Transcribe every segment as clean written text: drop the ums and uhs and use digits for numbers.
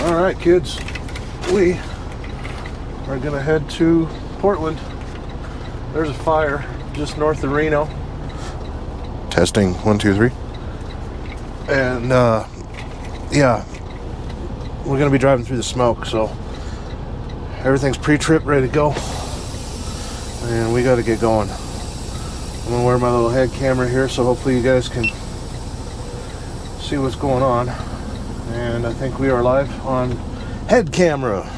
All right, kids, we are gonna head to Portland. There's a fire just north of Reno. Testing 1, 2, 3. And yeah, we're gonna be driving through the smoke, so everything's pre-trip, ready to go, and we got to get going. I'm gonna wear my little head camera here, so hopefully you guys can see what's going on. And I think we are live on head camera.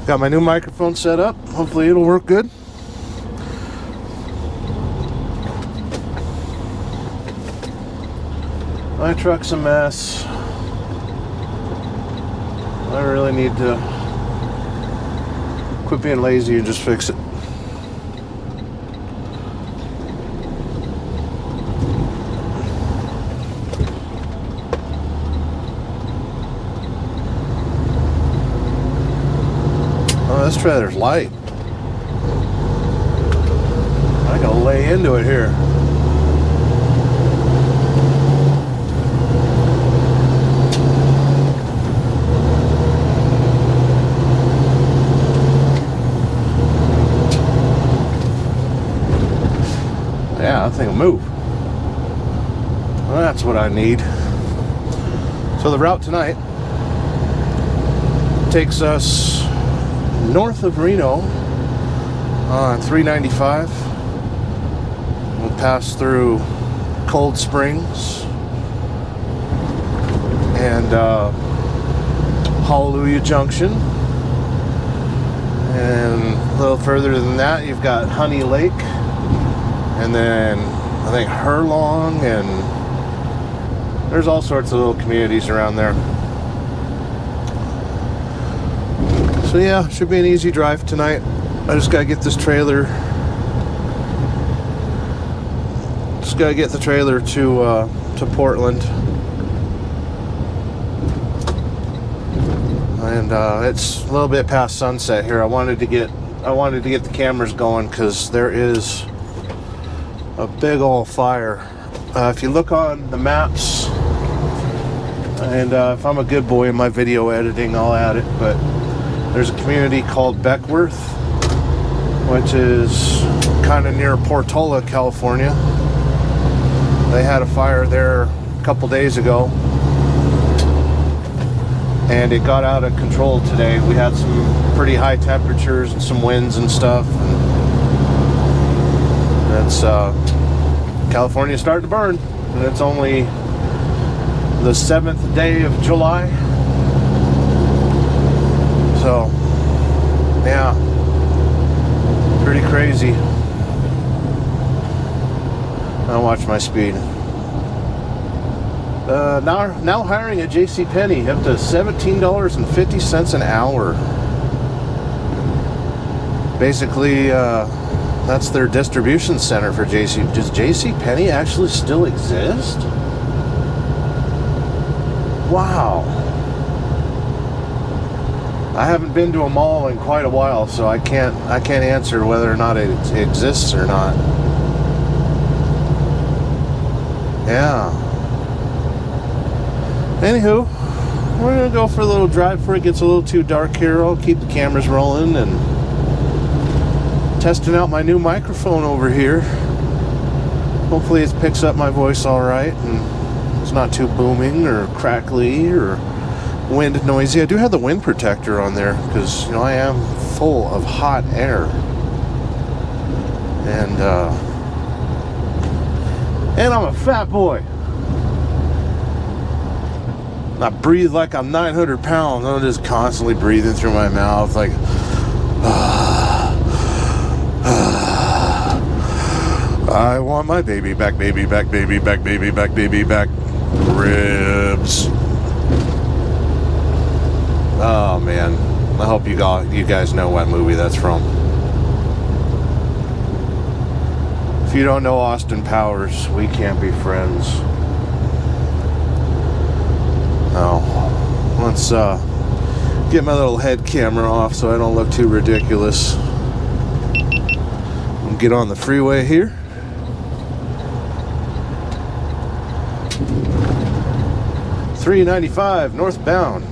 Got my new microphone set up. Hopefully it'll work good. My truck's a mess. I really need to quit being lazy and just fix it. Oh, this trailer's light. I gotta lay into it here. Yeah, that thing will move. Well, that's what I need. So the route tonight takes us north of Reno on 395. We'll pass through Cold Springs and Hallelujah Junction. And a little further than that, you've got Honey Lake. And then I think Herlong, and there's all sorts of little communities around there. So yeah, should be an easy drive tonight. I just gotta get this trailer. Just gotta get the trailer to Portland. And it's a little bit past sunset here. I wanted to get the cameras going because there is a big old fire. If you look on the maps, and if I'm a good boy in my video editing, I'll add it, but there's a community called Beckworth, which is kind of near Portola, California. They had a fire there a couple days ago, and it got out of control today. We had some pretty high temperatures and some winds and stuff, and it's California's starting to burn, and it's only the 7th day of July. So, yeah, pretty crazy. I'll watch my speed. Now hiring at JCPenney up to $17.50 an hour. Basically, that's their distribution center for JC. Does JCPenney actually still exist? Wow. I haven't been to a mall in quite a while, so I can't answer whether or not it exists or not. Yeah. Anywho, we're gonna go for a little drive before it gets a little too dark here. I'll keep the cameras rolling and testing out my new microphone over here. Hopefully it picks up my voice all right and it's not too booming or crackly or wind noisy. I do have the wind protector on there because, you know, I am full of hot air. And I'm a fat boy. I breathe like I'm 900 pounds. I'm just constantly breathing through my mouth like I want my baby back, baby back, baby back, baby back, baby back. Ribs. Oh man, I hope you guys know what movie that's from. If you don't know Austin Powers, We Can't Be Friends. Oh, let's get my little head camera off so I don't look too ridiculous. I'll get on the freeway here. $3.95 northbound.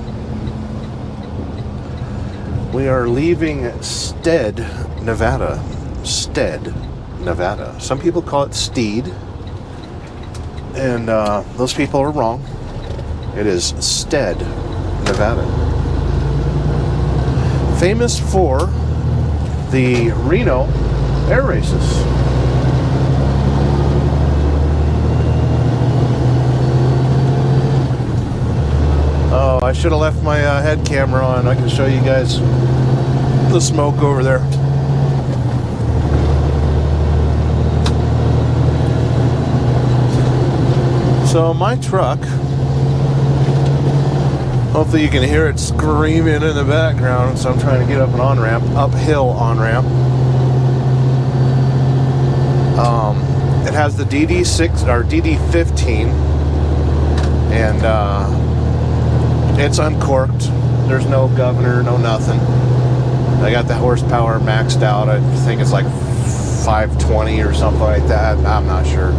We are leaving Stead, Nevada. Stead, Nevada. Some people call it Steed. And those people are wrong. It is Stead, Nevada. Famous for the Reno air races. Oh, I should have left my head camera on. I can show you guys the smoke over there. So my truck, hopefully you can hear it screaming in the background. So I'm trying to get up an on-ramp, uphill on-ramp. It has the DD6 or DD15, and it's uncorked. There's no governor, no nothing. I got the horsepower maxed out. I think it's like 520 or something like that. I'm not sure.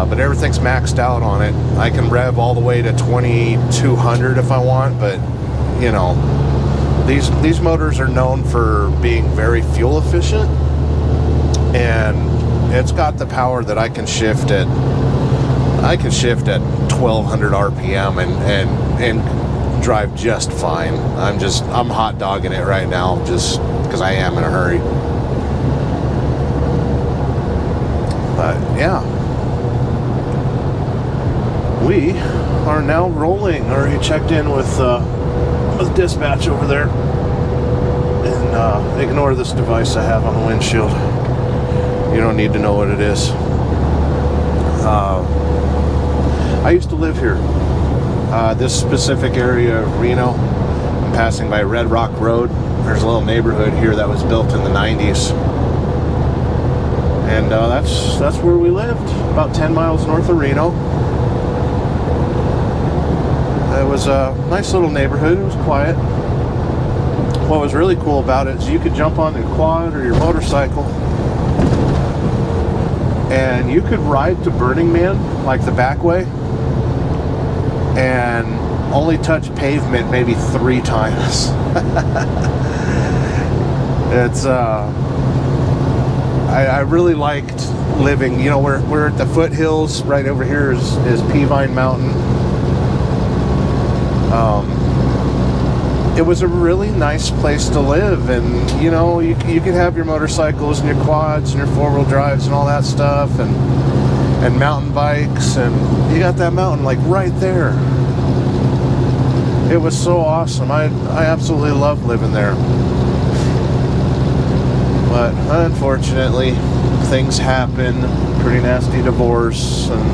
But everything's maxed out on it. I can rev all the way to 2200 if I want, but you know, these motors are known for being very fuel efficient, and it's got the power that I can shift at 1200 RPM and drive just fine. I'm hot dogging it right now just because I am in a hurry. But yeah. We are now rolling. Already checked in with dispatch over there. And ignore this device I have on the windshield. You don't need to know what it is. I used to live here. This specific area of Reno. I'm passing by Red Rock Road. There's a little neighborhood here that was built in the 90s. And that's where we lived. About 10 miles north of Reno. It was a nice little neighborhood. It was quiet. What was really cool about it is you could jump on your quad or your motorcycle and you could ride to Burning Man, like the back way, and only touch pavement maybe 3 times. It's I really liked living, you know, we're at the foothills. Right over here is Peavine Mountain. It was a really nice place to live, and you know, you could have your motorcycles and your quads and your 4-wheel drives and all that stuff, and mountain bikes, and you got that mountain like right there. It was so awesome. I absolutely loved living there. But unfortunately, things happen. Pretty nasty divorce and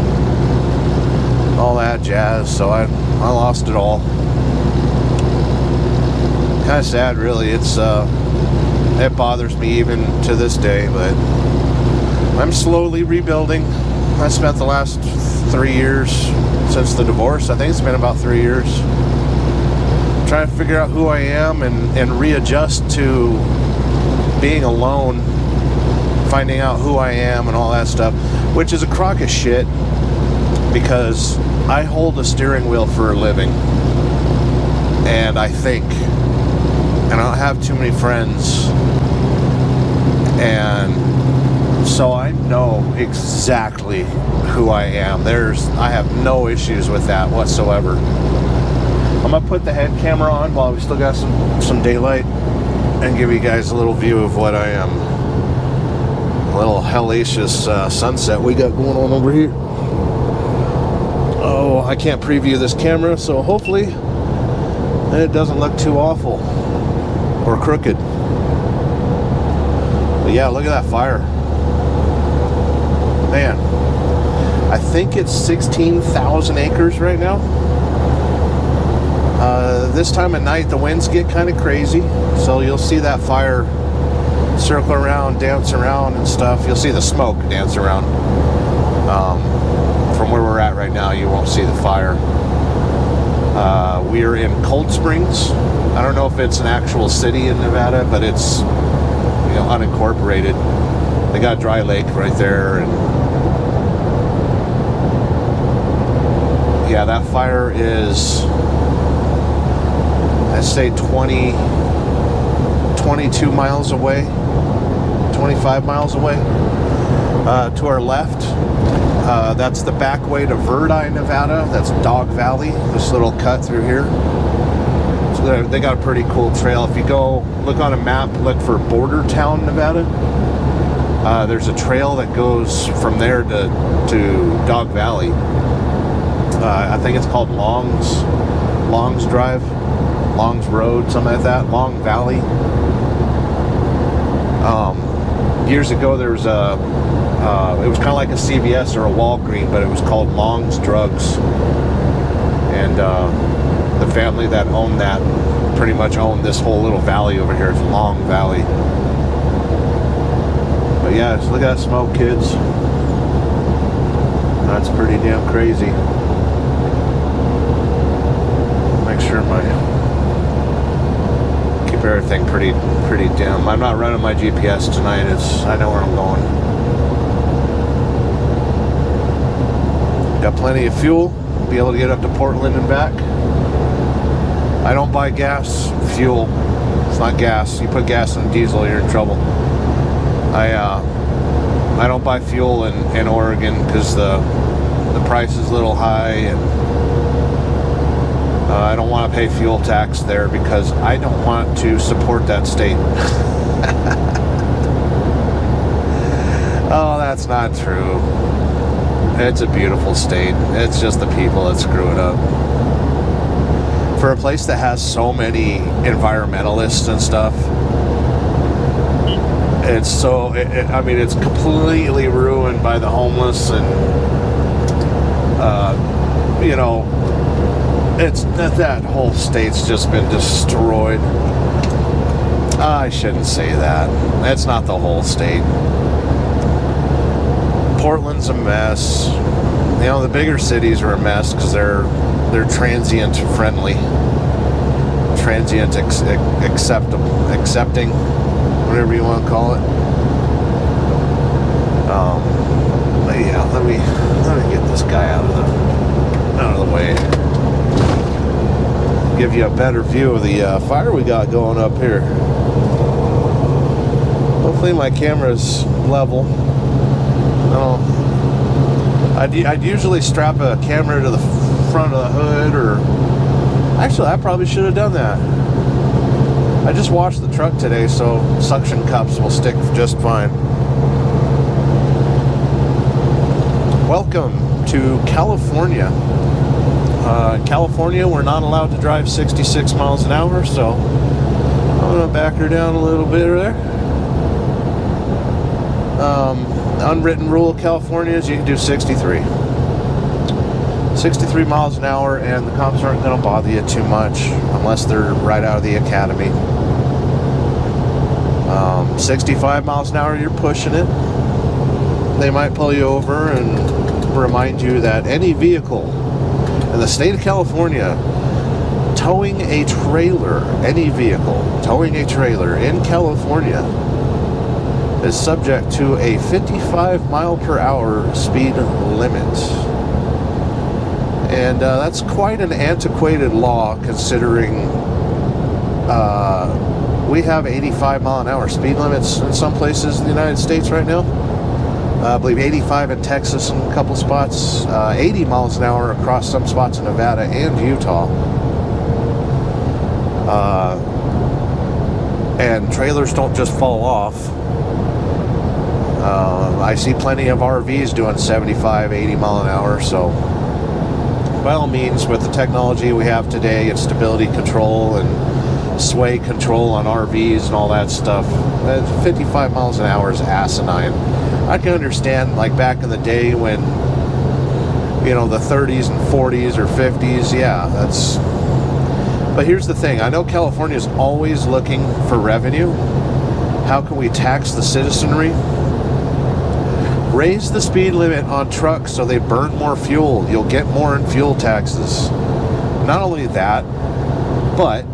all that jazz, so I lost it all. Kind of sad, really. It bothers me even to this day, but I'm slowly rebuilding. I spent the last 3 years since the divorce. I think it's been about 3 years trying to figure out who I am and readjust to being alone, finding out who I am and all that stuff, which is a crock of shit because I hold a steering wheel for a living, and I think, and I don't have too many friends, and so I know exactly who I am. I have no issues with that whatsoever. I'm gonna put the head camera on while we still got some daylight and give you guys a little view of what I am. A little hellacious sunset we got going on over here. Oh, I can't preview this camera, so hopefully it doesn't look too awful or crooked. But yeah, look at that fire. Man, I think it's 16,000 acres right now. This time of night, the winds get kind of crazy, so you'll see that fire circle around, dance around and stuff. You'll see the smoke dance around. From where we're at right now, you won't see the fire. We are in Cold Springs. I don't know if it's an actual city in Nevada, but it's, you know, unincorporated. They got Dry Lake right there, and yeah, that fire is I say 22 miles away, 25 miles away. To our left, that's the back way to Verdi, Nevada. That's Dog Valley, this little cut through here. So they got a pretty cool trail. If you go look on a map, look for Border Town, Nevada. There's a trail that goes from there to Dog Valley. I think it's called Long's Drive, Long's Road, something like that. Long Valley. Years ago, there was it was kind of like a CVS or a Walgreens, but it was called Long's Drugs. And the family that owned that pretty much owned this whole little valley over here. It's Long Valley. But yeah, just look at that smoke, kids. That's pretty damn crazy. Make sure keep everything pretty dim. I'm not running my GPS tonight. I know where I'm going. Got plenty of fuel. Be able to get up to Portland and back. I don't buy gas, fuel. It's not gas. You put gas in diesel, you're in trouble. I don't buy fuel in Oregon because the price is a little high, and I don't want to pay fuel tax there because I don't want to support that state. Oh, that's not true. It's a beautiful state. It's just the people that screw it up. For a place that has so many environmentalists and stuff, it's I mean, it's completely ruined by the homeless, and you know, it's that whole state's just been destroyed. I shouldn't say that. That's not the whole state. Portland's a mess. You know, the bigger cities are a mess because they're transient friendly, transient accepting, whatever you want to call it. But yeah, let me get this guy out of the way. Give you a better view of the fire we got going up here. Hopefully my camera's level. I'd usually strap a camera to the front of the hood, or actually I probably should have done that. I just washed the truck today, so suction cups will stick just fine. Welcome to California. California, we're not allowed to drive 66 miles an hour, so I'm gonna back her down a little bit there. The unwritten rule of California is you can do 63 miles an hour, and the cops aren't going to bother you too much unless they're right out of the academy. 65 miles an hour, you're pushing it. They might pull you over and remind you that any vehicle in the state of California towing a trailer, any vehicle towing a trailer in California is subject to a 55 mile per hour speed limit. And that's quite an antiquated law, considering we have 85 mile an hour speed limits in some places in the United States right now. I believe 85 in Texas in a couple spots, 80 miles an hour across some spots in Nevada and Utah. And trailers don't just fall off. I see plenty of RVs doing 75, 80 mile an hour, so by all means, with the technology we have today and stability control and sway control on RVs and all that stuff, 55 miles an hour is asinine. I can understand, like back in the day when, you know, the 30s and 40s or 50s, yeah, that's... But here's the thing, I know California is always looking for revenue. How can we tax the citizenry? Raise the speed limit on trucks so they burn more fuel. You'll get more in fuel taxes. Not only that, but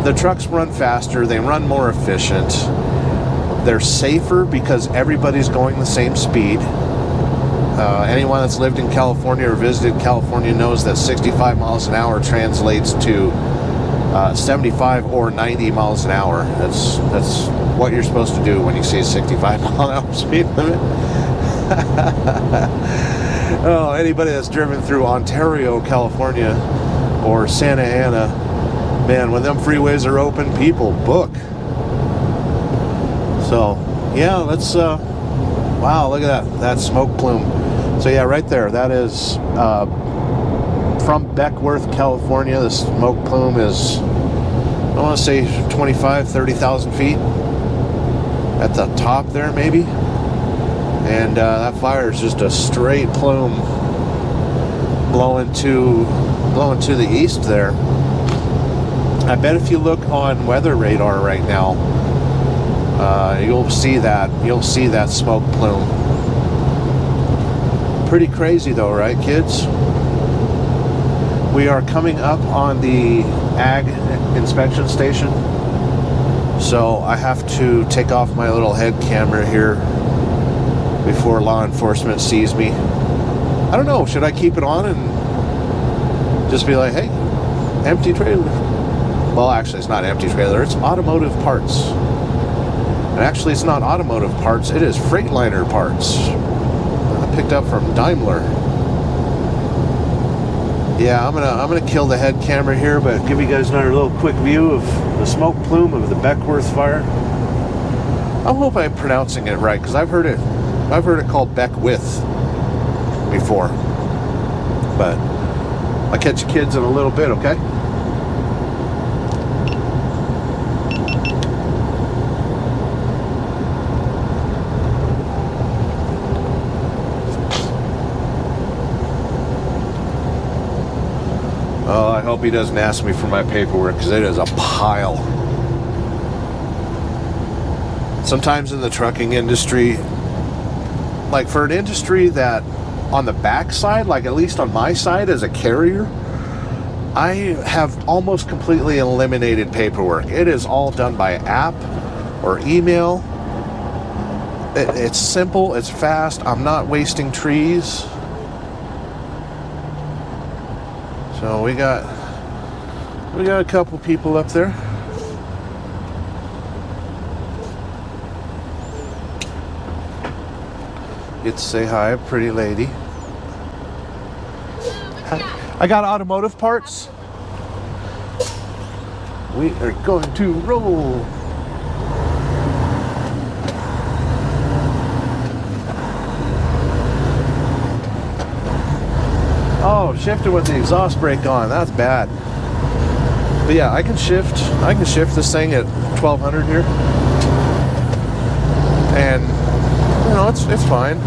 the trucks run faster, they run more efficient, they're safer because everybody's going the same speed. Anyone that's lived in California or visited California knows that 65 miles an hour translates to 75 or 90 miles an hour. That's what you're supposed to do when you see a 65 mile an hour speed limit. Oh, anybody that's driven through Ontario, California, or Santa Ana, man, when them freeways are open, people book. So, yeah, let's, wow, look at that smoke plume. So, yeah, right there, that is from Beckworth, California. The smoke plume is, I want to say 25, 30,000 feet at the top there, maybe. And that fire is just a straight plume blowing to the east there. I bet if you look on weather radar right now, you'll see that smoke plume. Pretty crazy though, right, kids? We are coming up on the ag inspection station, so I have to take off my little head camera here before law enforcement sees me. I don't know, should I keep it on and just be like, hey, empty trailer? Well, actually, it's not empty trailer, it's automotive parts. And actually, it's not automotive parts, it is Freightliner parts. I picked up from Daimler. Yeah, I'm gonna kill the head camera here, but give you guys another little quick view of the smoke plume of the Beckworth fire. I hope I'm pronouncing it right, because I've heard it called Beckwith before. But I'll catch you kids in a little bit, okay? Oh, I hope he doesn't ask me for my paperwork, because it is a pile. Sometimes in the trucking industry, like for an industry that on the back side, like at least on my side as a carrier, I have almost completely eliminated paperwork. It is all done by app or email. It's simple, it's fast, I'm not wasting trees. So we got a couple people up there. Get to say hi, pretty lady. I got automotive parts. We are going to roll. Oh, shifted with the exhaust brake on. That's bad. But yeah, I can shift this thing at 1200 here. And you know, it's fine.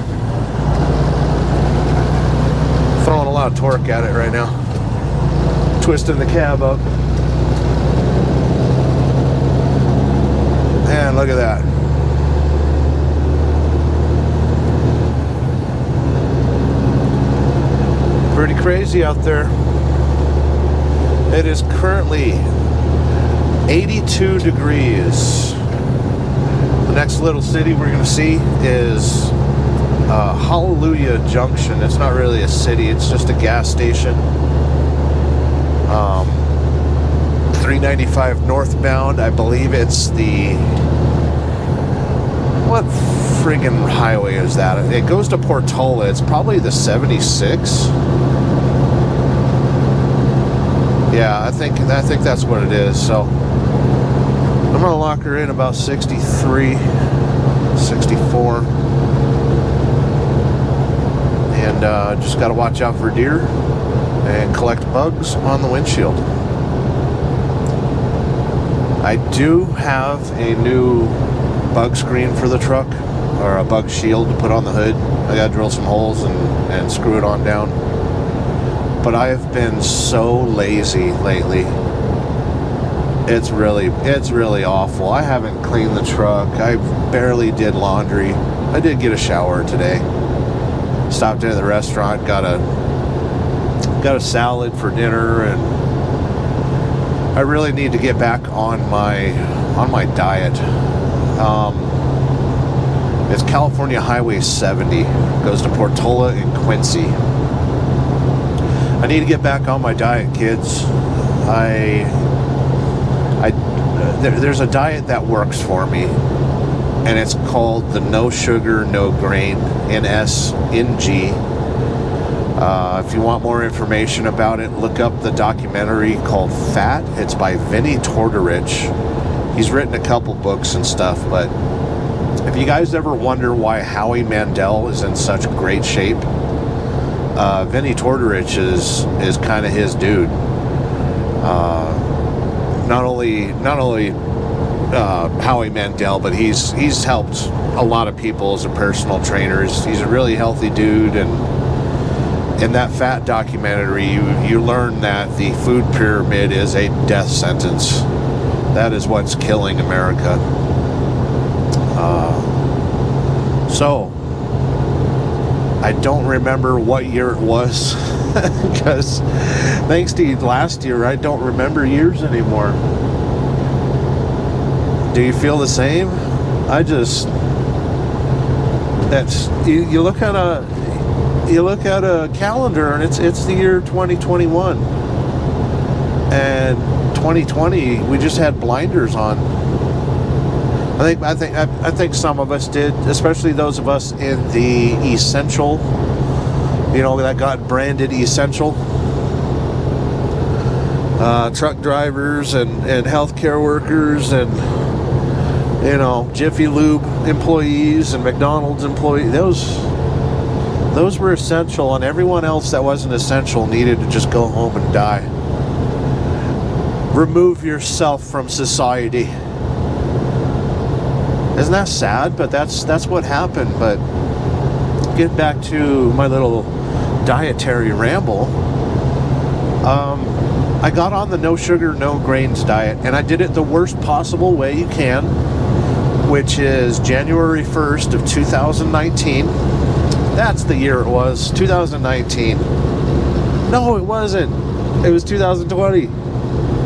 Throwing a lot of torque at it right now. Twisting the cab up. And look at that. Pretty crazy out there. It is currently 82 degrees. The next little city we're going to see is Hallelujah Junction. It's not really a city, it's just a gas station. 395 northbound. I believe it's the... What friggin' highway is that? It goes to Portola. It's probably the 76. Yeah, I think that's what it is. So I'm gonna lock her in about 63, 64, and just gotta watch out for deer and collect bugs on the windshield. I do have a new bug screen for the truck, or a bug shield to put on the hood. I gotta drill some holes and screw it on down. But I have been so lazy lately. It's really awful. I haven't cleaned the truck. I barely did laundry. I did get a shower today. Stopped in at the restaurant, got a salad for dinner, and I really need to get back on my diet. It's California Highway 70. Goes to Portola and Quincy. I need to get back on my diet, kids. There's a diet that works for me, and it's called the no sugar, no grain, NSNG. If you want more information about it, look up the documentary called Fat. It's by Vinnie Tortorich. He's written a couple books and stuff, but if you guys ever wonder why Howie Mandel is in such great shape, Vinnie Tortorich is kind of his dude. Not only Howie Mandel, but he's helped a lot of people as a personal trainer. He's a really healthy dude, and in that Fat documentary, you learn that the food pyramid is a death sentence. That is what's killing America. So, I don't remember what year it was, because thanks to last year, I don't remember years anymore. Do you feel the same? You look at a calendar, and it's the year 2021, and 2020 we just had blinders on. I think some of us did, especially those of us in the essential, that got branded essential. Truck drivers and healthcare workers and Jiffy Lube employees and McDonald's employees. Those were essential, and everyone else that wasn't essential needed to just go home and die. Remove yourself from society. Isn't that sad? But that's what happened. But get back to my little dietary ramble. I got on the no sugar, no grains diet, and I did it the worst possible way you can, which is January 1st of 2019. That's the year it was, 2019. No, it wasn't. It was 2020.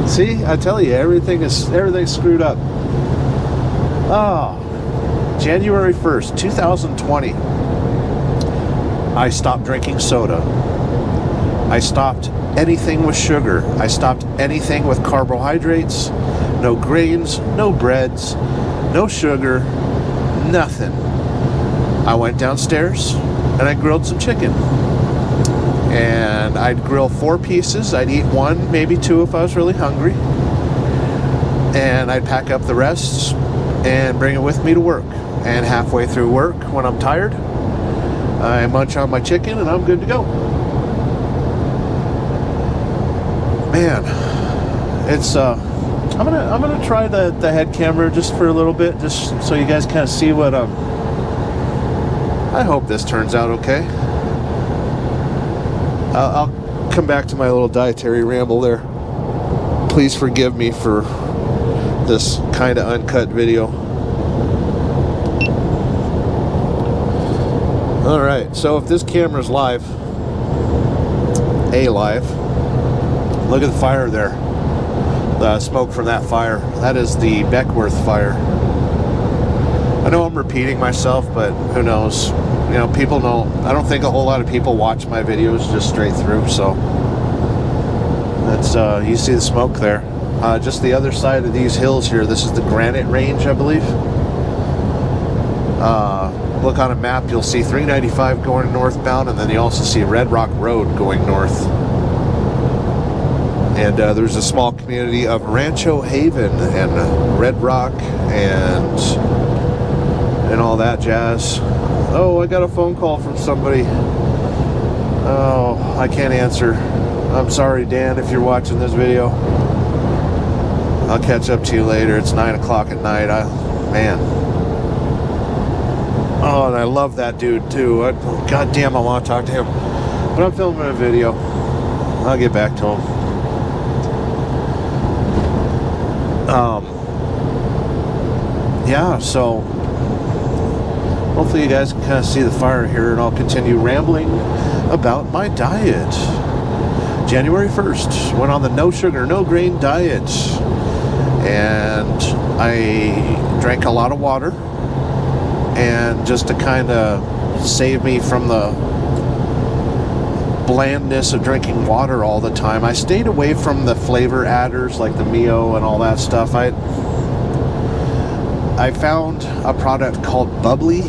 See, I tell you, everything's screwed up. Oh, January 1st, 2020. I stopped drinking soda. I stopped anything with sugar. I stopped anything with carbohydrates. No grains, no breads, no sugar, nothing. I went downstairs and I grilled some chicken. And I'd grill 4 pieces. I'd eat 1, maybe 2 if I was really hungry. And I'd pack up the rest and bring it with me to work. And halfway through work, when I'm tired, I munch on my chicken and I'm good to go. Man, it's I'm gonna try the head camera just for a little bit, just so you guys kind of see what I hope this turns out okay. I'll come back to my little dietary ramble there. Please forgive me for this kind of uncut video. Alright, so if this camera's live, look at the fire there. The smoke from that fire. That is the Beckworth fire. I know I'm repeating myself, but who knows? People know. I don't think a whole lot of people watch my videos just straight through, so that's you see the smoke there. Just the other side of these hills here, this is the Granite Range, I believe. Look on a map, you'll see 395 going northbound, and then you also see Red Rock Road going north. And there's a small community of Rancho Haven and Red Rock and all that jazz. Oh, I got a phone call from somebody. Oh, I can't answer. I'm sorry, Dan, if you're watching this video. I'll catch up to you later. It's 9 o'clock at night. Man. Oh, and I love that dude, too. God damn, I want to talk to him. But I'm filming a video. I'll get back to him. Yeah, so hopefully you guys can kind of see the fire here, and I'll continue rambling about my diet. January 1st, went on the no sugar, no grain diet, and I drank a lot of water, and just to kind of save me from the blandness of drinking water all the time. I stayed away from the flavor adders like the Mio and all that stuff. I found a product called Bubbly.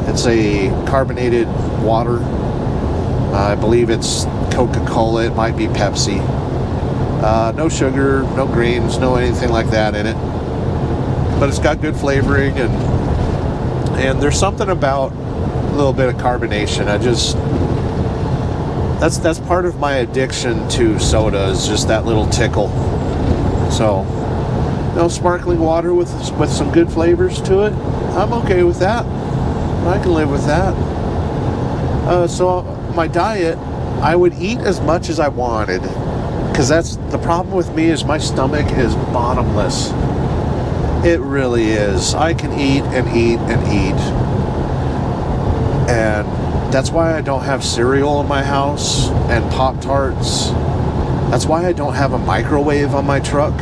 It's a carbonated water. I believe it's Coca-Cola. It might be Pepsi. No sugar, no greens, no anything like that in it. But it's got good flavoring, and there's something about a little bit of carbonation. That's part of my addiction to soda, is just that little tickle. So, sparkling water with some good flavors to it, I'm okay with that. I can live with that. So my diet, I would eat as much as I wanted, because that's the problem with me, is my stomach is bottomless. It really is. I can eat and eat and eat, and that's why I don't have cereal in my house and Pop-Tarts. That's why I don't have a microwave on my truck,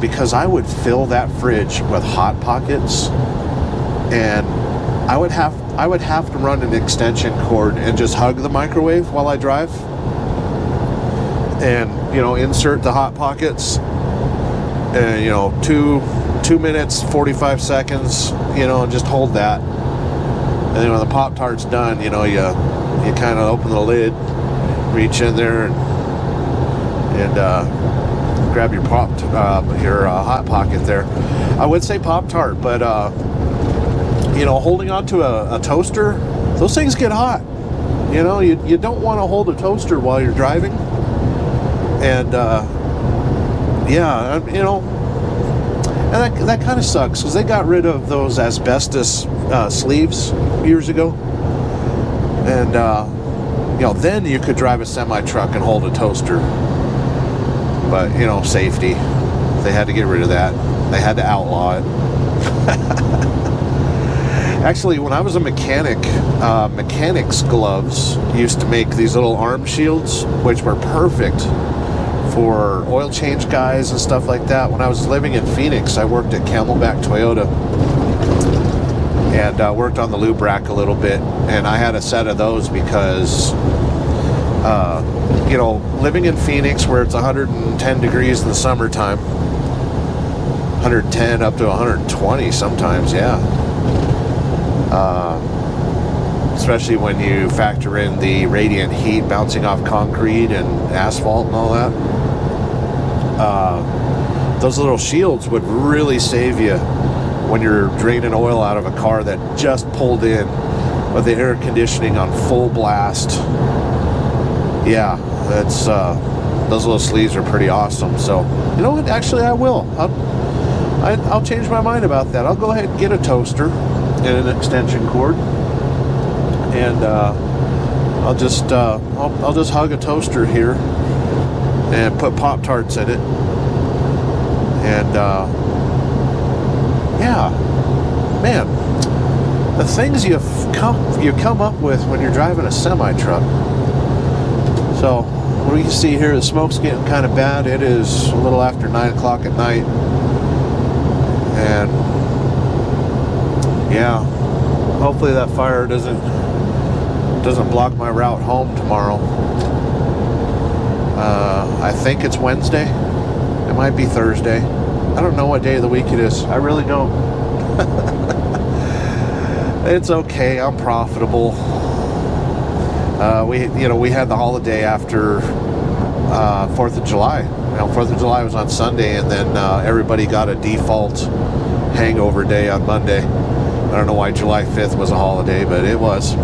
because I would fill that fridge with Hot Pockets, and I would have to run an extension cord and just hug the microwave while I drive, and insert the Hot Pockets, and 2 minutes 45 seconds, and just hold that. And then when the Pop-Tart's done, you kind of open the lid, reach in there, and grab your Hot Pocket there. I would say Pop-Tart, but holding on to a toaster, those things get hot. You don't want to hold a toaster while you're driving. And and that kind of sucks, because they got rid of those asbestos sleeves years ago, and then you could drive a semi-truck and hold a toaster, but safety, they had to get rid of that. They had to outlaw it. Actually, when I was a mechanic, mechanics gloves used to make these little arm shields, which were perfect for oil change guys and stuff like that. When I was living in Phoenix, I worked at Camelback Toyota, and worked on the lube rack a little bit, and I had a set of those because living in Phoenix, where it's 110 degrees in the summertime, 110 up to 120 sometimes, especially when you factor in the radiant heat bouncing off concrete and asphalt and all that. Those little shields would really save you when you're draining oil out of a car that just pulled in with the air conditioning on full blast. Yeah, that's those little sleeves are pretty awesome. So, you know what? Actually, I will. I'll change my mind about that. I'll go ahead and get a toaster and an extension cord, and I'll just hug a toaster here and put Pop-Tarts in it, and man, the things you come up with when you're driving a semi-truck. So we can see here the smoke's getting kind of bad. It is a little after 9 o'clock at night, and yeah, hopefully that fire doesn't block my route home tomorrow. I think it's Wednesday. It might be Thursday. I don't know what day of the week it is. I really don't. It's okay. I'm profitable. We had the holiday after 4th of July. 4th of July was on Sunday, and then everybody got a default hangover day on Monday. I don't know why July 5th was a holiday, but it was.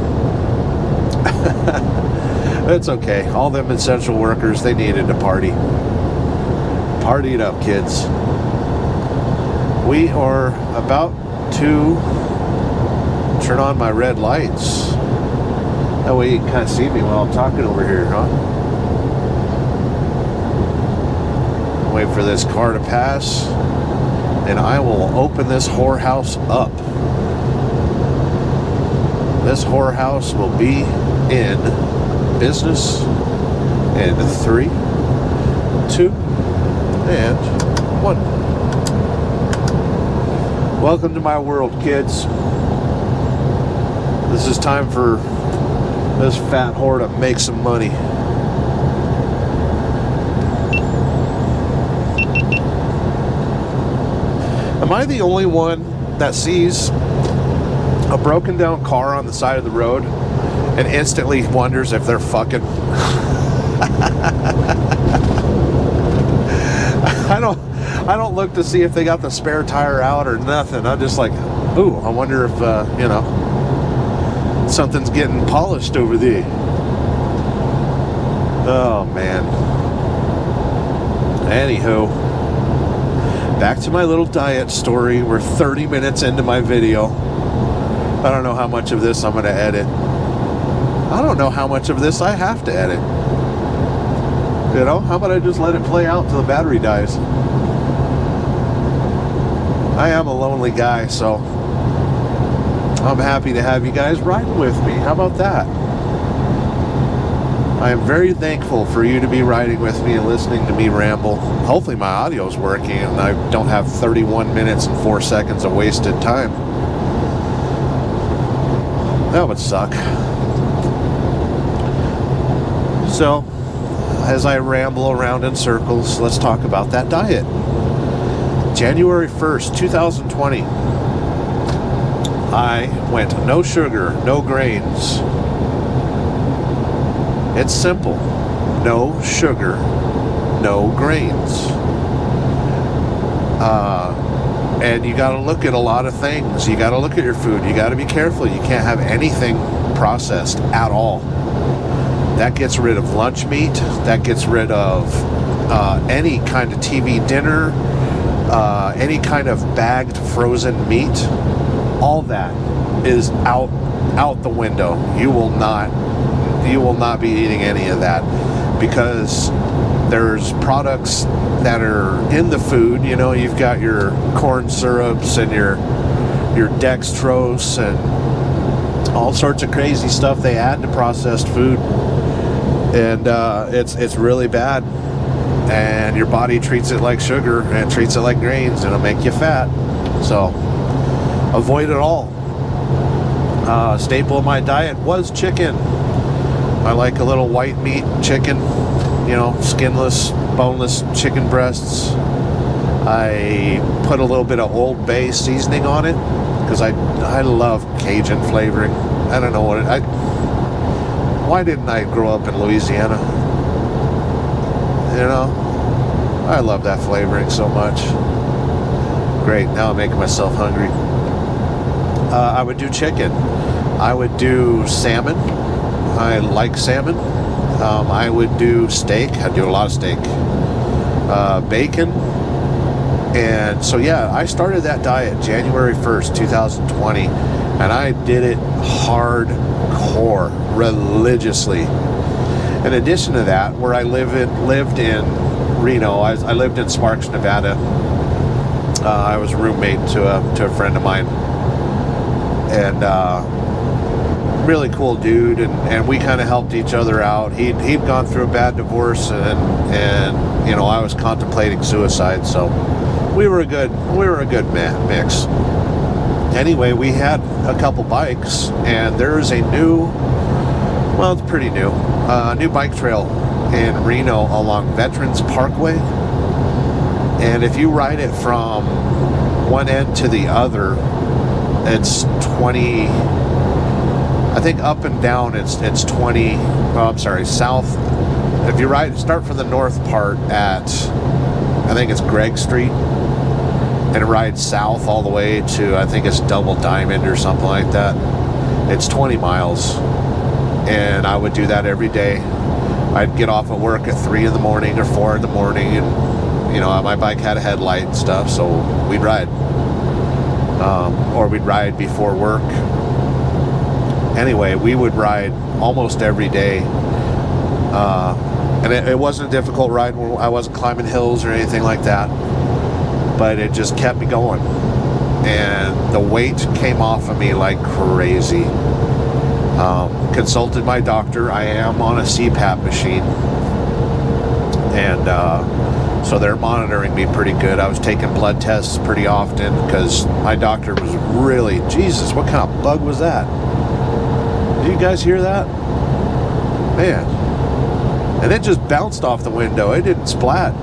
It's okay. All them essential workers, they needed to party. Party it up, kids. We are about to turn on my red lights. That way you can kind of see me while I'm talking over here, huh? Wait for this car to pass, and I will open this whorehouse up. This whorehouse will be in business in 3, 2, and 1. Welcome to my world, kids. This is time for this fat whore to make some money. Am I the only one that sees a broken down car on the side of the road and instantly wonders if they're fucking? I don't look to see if they got the spare tire out or nothing. I'm just like, ooh, I wonder if something's getting polished over there. Oh man. Anywho, back to my little diet story. We're 30 minutes into my video. I don't know how much of this I'm going to edit. I don't know how much of this I have to edit. You know, how about I just let it play out till the battery dies? I am a lonely guy, so I'm happy to have you guys riding with me. How about that? I am very thankful for you to be riding with me and listening to me ramble. Hopefully my audio is working and I don't have 31 minutes and 4 seconds of wasted time. That would suck. So, as I ramble around in circles, let's talk about that diet. January 1st, 2020, I went no sugar, no grains. It's simple. No sugar, no grains. And you got to look at a lot of things. You got to look at your food. You got to be careful. You can't have anything processed at all. That gets rid of lunch meat. That gets rid of any kind of TV dinner, any kind of bagged frozen meat. All that is out the window. You will not be eating any of that, because there's products that are in the food. You know, you've got your corn syrups and your dextrose and all sorts of crazy stuff they add to processed food, and it's really bad. And your body treats it like sugar and treats it like grains, and it'll make you fat. So avoid it all. Staple of my diet was chicken. I like a little white meat chicken, you know, skinless, boneless chicken breasts. I put a little bit of Old Bay seasoning on it because I love Cajun flavoring. I don't know why didn't I grow up in Louisiana? You know, I love that flavoring so much. Great, now I'm making myself hungry. I would do chicken. I would do salmon. I like salmon. I would do steak. I'd do a lot of steak. Bacon. And so yeah, I started that diet January 1st, 2020, and I did it hardcore, religiously. In addition to that, where I lived in Reno, I lived in Sparks, Nevada. I was a roommate to a friend of mine, and really cool dude, and we kind of helped each other out. He'd gone through a bad divorce, and you know, I was contemplating suicide, so we were a good mix. Anyway, we had a couple bikes, and there's a new, well, it's pretty new, new bike trail in Reno along Veterans Parkway. And if you ride it from one end to the other, it's 20, I think up and down it's 20, well, I'm sorry, south. If you start from the north part at, I think it's Gregg Street, and ride south all the way to, I think it's Double Diamond or something like that. It's 20 miles. And I would do that every day. I'd get off at work at 3 in the morning or 4 in the morning, and you know, my bike had a headlight and stuff, so we'd ride. Or we'd ride before work. Anyway, we would ride almost every day. And it wasn't a difficult ride. I wasn't climbing hills or anything like that. But it just kept me going. And the weight came off of me like crazy. Consulted my doctor. I am on a CPAP machine. And so they're monitoring me pretty good. I was taking blood tests pretty often because my doctor was really, Jesus, what kind of bug was that? Did you guys hear that? Man. And it just bounced off the window. It didn't splat.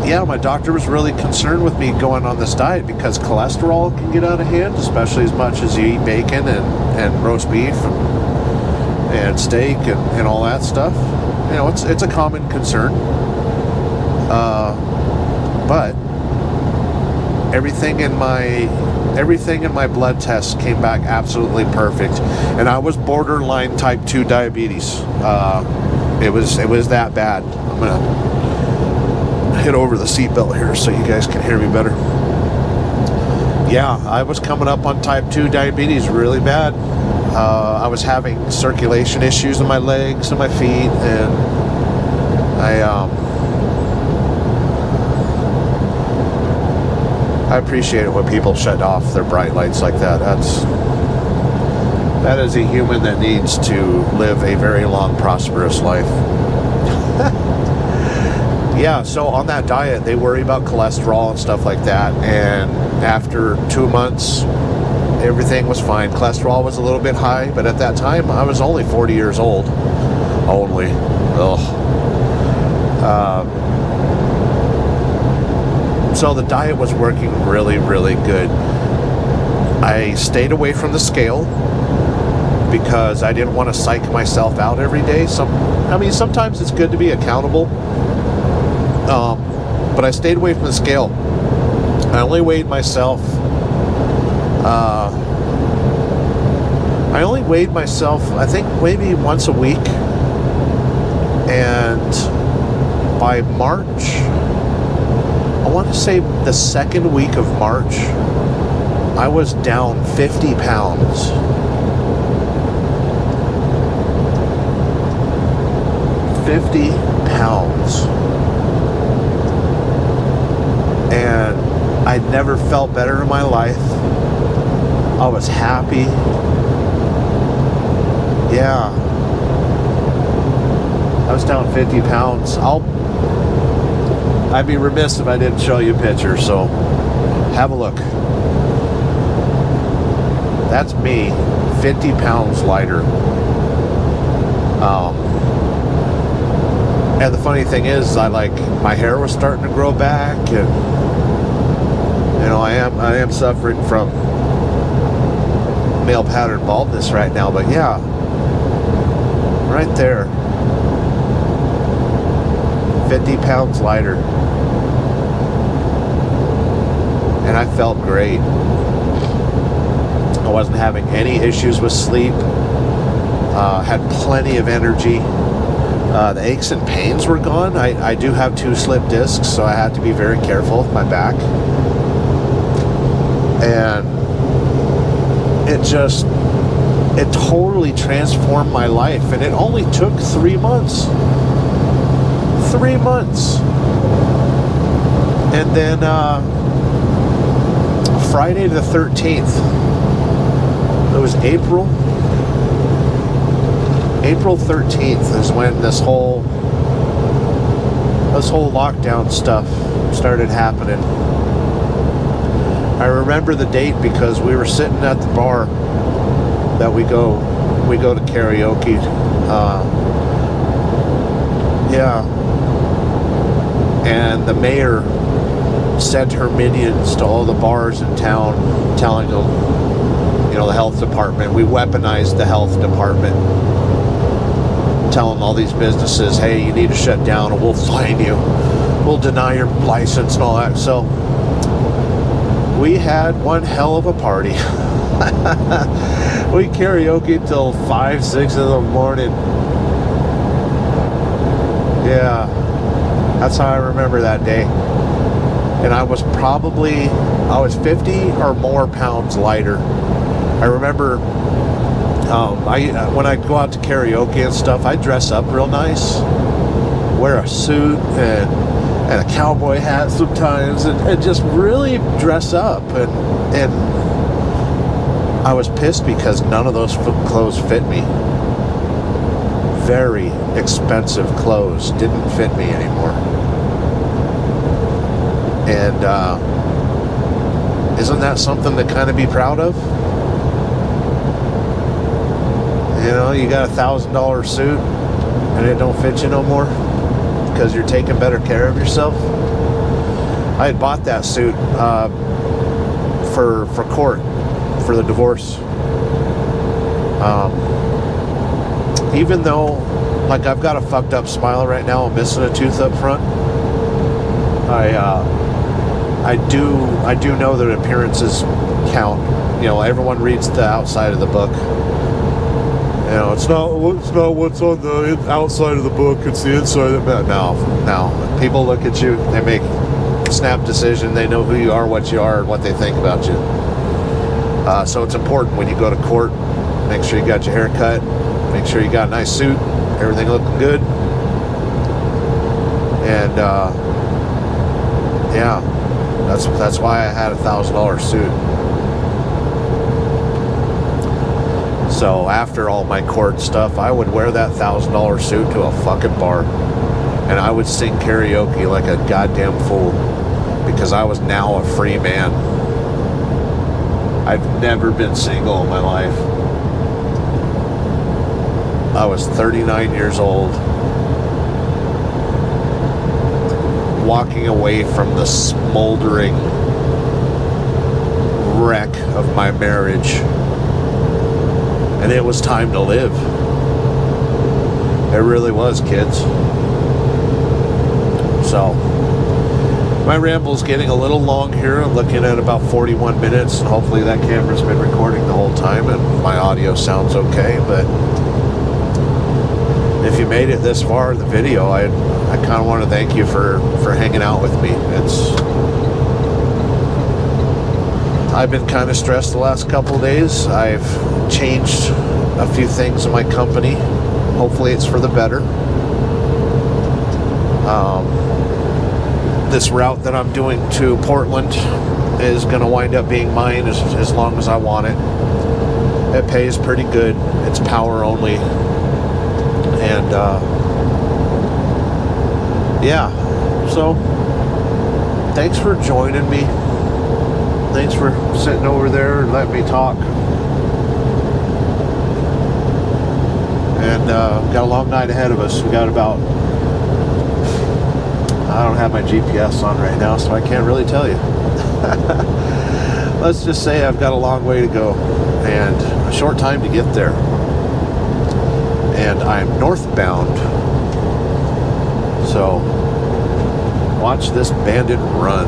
Yeah, my doctor was really concerned with me going on this diet because cholesterol can get out of hand, especially as much as you eat bacon and roast beef and steak and all that stuff. You know, it's a common concern. But everything in my blood tests came back absolutely perfect, and I was borderline type 2 diabetes. It was that bad. I'm gonna hit over the seatbelt here so you guys can hear me better. Yeah, I was coming up on type 2 diabetes really bad. I was having circulation issues in my legs and my feet, and I appreciate it when people shut off their bright lights like that. That is a human that needs to live a very long, prosperous life. Yeah, so on that diet, they worry about cholesterol and stuff like that. And after 2 months, everything was fine. Cholesterol was a little bit high, but at that time, I was only 40 years old. Only. So the diet was working really, really good. I stayed away from the scale because I didn't want to psych myself out every day. Sometimes it's good to be accountable. But I stayed away from the scale. I only weighed myself. I think maybe once a week. And by March, I want to say the second week of March, I was down 50 pounds. 50 pounds. And I'd never felt better in my life. I was happy. Yeah. I was down 50 pounds. I'd be remiss if I didn't show you a picture, so have a look. That's me, 50 pounds lighter. And the funny thing is, my hair was starting to grow back, and I am suffering from male pattern baldness right now. But yeah, right there, 50 pounds lighter, and I felt great. I wasn't having any issues with sleep. Had plenty of energy. The aches and pains were gone. I do have 2 slip discs, so I had to be very careful with my back. And it totally transformed my life. And it only took 3 months. 3 months. And then Friday the 13th, it was April 13th is when this whole lockdown stuff started happening. I remember the date because we were sitting at the bar that we go to karaoke. And the mayor sent her minions to all the bars in town, telling them, the health department, we weaponized the health department, telling all these businesses, hey, you need to shut down or we'll fine you. We'll deny your license and all that. So we had one hell of a party. We karaoke till 5, 6 in the morning. Yeah, that's how I remember that day. And I was 50 or more pounds lighter. I remember when I go out to karaoke and stuff, I dress up real nice, wear a suit and a cowboy hat sometimes, and just really dress up. And I was pissed because none of those clothes fit me. Very expensive clothes didn't fit me anymore. And isn't that something to kind of be proud of? You know, you got $1,000 suit and it don't fit you no more because you're taking better care of yourself. I had bought that suit for court, for the divorce. Even though, like, I've got a fucked up smile right now, I'm missing a tooth up front. I do know that appearances count. You know, everyone reads the outside of the book. You know, it's not what's on the outside of the book, it's the inside of the book. No. People look at you, they make a snap decision, they know who you are, what you are, and what they think about you. So it's important when you go to court, make sure you got your hair cut, make sure you got a nice suit, everything looking good. And yeah, that's why I had $1,000 suit. So after all my court stuff, I would wear that $1,000 suit to a fucking bar, and I would sing karaoke like a goddamn fool, because I was now a free man. I've never been single in my life. I was 39 years old, walking away from the smoldering wreck of my marriage. And it was time to live. It really was, kids. So, my ramble's getting a little long here. I'm looking at about 41 minutes, and hopefully that camera's been recording the whole time and my audio sounds okay. But if you made it this far in the video, I kind of want to thank you for hanging out with me. I've been kind of stressed the last couple of days. I've changed a few things in my company. Hopefully it's for the better. This route that I'm doing to Portland is going to wind up being mine as long as I want it. It pays pretty good. It's power only. And yeah, so thanks for joining me. Thanks for sitting over there and letting me talk. And got a long night ahead of us. We got about, I don't have my GPS on right now, so I can't really tell you. Let's just say I've got a long way to go and a short time to get there. And I'm northbound. So watch this bandit run.